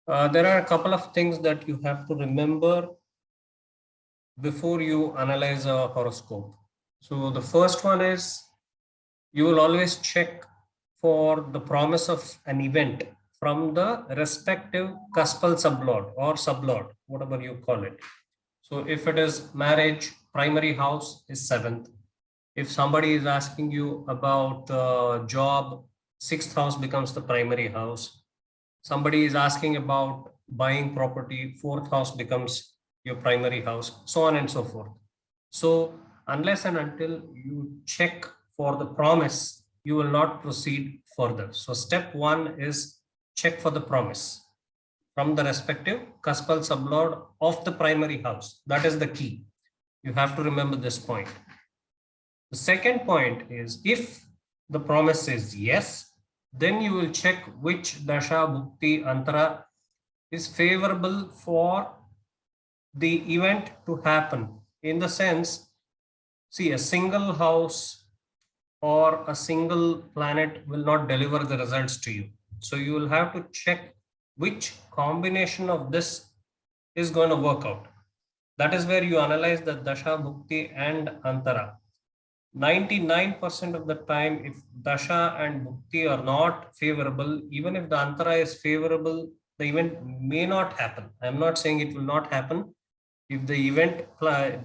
There are a couple of things that you have to remember before you analyze a horoscope. So the first one is you will always check for the promise of an event from the respective cuspal sublord or sublord, whatever you call it. So if it is marriage, primary house is 7th. If somebody is asking you about job, 6th house becomes the primary house. Somebody is asking about buying property, 4th house becomes your primary house, so on and so forth. So unless and until you check for the promise, you will not proceed further. So step 1 is check for the promise from the respective cuspal sublord of the primary house. That is the key. You have to remember this point. The second point is if the promise is yes, then you will check which dasha, bhukti, antara is favorable for the event to happen. In the sense, see, a single house or a single planet will not deliver the results to you. So you will have to check which combination of this is going to work out. That is where you analyze the dasha, bhukti, and antara. 99% of the time, if dasha and bhukti are not favorable, even if the antara is favorable, the event may not happen. I'm not saying it will not happen. If the event,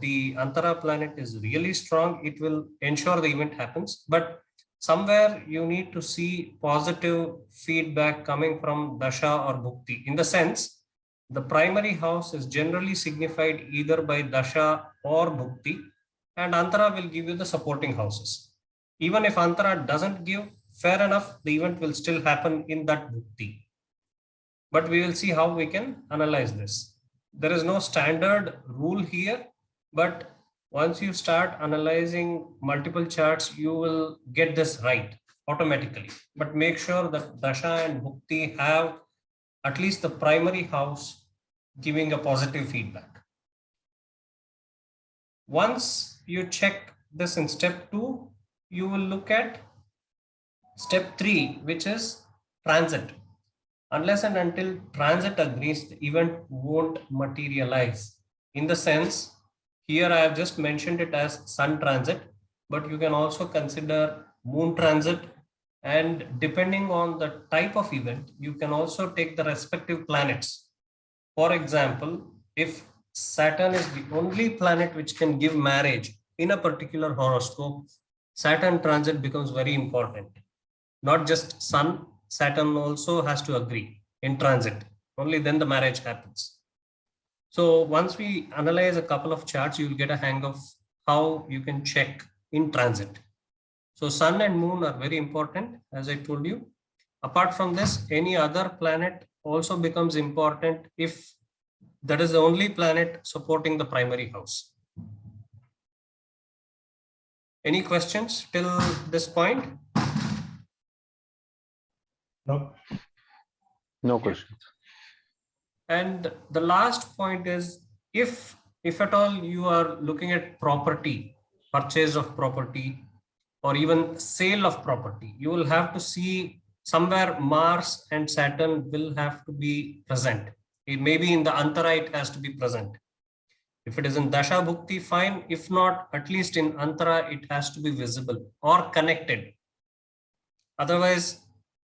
the antara planet is really strong, it will ensure the event happens. But somewhere you need to see positive feedback coming from dasha or bhukti. In the sense, the primary house is generally signified either by dasha or bhukti, and antara will give you the supporting houses. Even if antara doesn't give, fair enough, the event will still happen in that bhukti. But we will see how we can analyze this. There is no standard rule here, but once you start analyzing multiple charts, you will get this right automatically. But make sure that dasha and bhukti have at least the primary house giving a positive feedback. Once you check this in step 2, you will look at step 3, which is transit. Unless and until transit agrees, the event won't materialize. In the sense, here I have just mentioned it as sun transit, but you can also consider moon transit, and depending on the type of event, you can also take the respective planets. For example, if Saturn is the only planet which can give marriage in a particular horoscope, Saturn transit becomes very important. Not just Sun, Saturn also has to agree in transit. Only then the marriage happens. So once we analyze a couple of charts, you will get a hang of how you can check in transit. So Sun and Moon are very important, as I told you. Apart from this, any other planet also becomes important if that is the only planet supporting the primary house. Any questions till this point? No. No questions. And the last point is, if at all you are looking at property, purchase of property, or even sale of property, you will have to see somewhere Mars and Saturn will have to be present. It may be in the antara, it has to be present. If it is in dasha bhukti, fine. If not, at least in antara, it has to be visible or connected. Otherwise,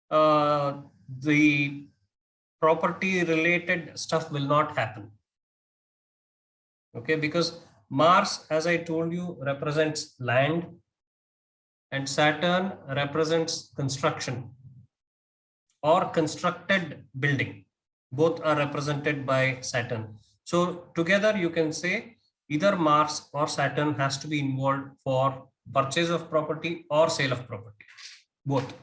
the property related stuff will not happen. Okay, because Mars, as I told you, represents land, and Saturn represents construction or constructed building. Both are represented by Saturn. So together you can say either Mars or Saturn has to be involved for purchase of property or sale of property, both.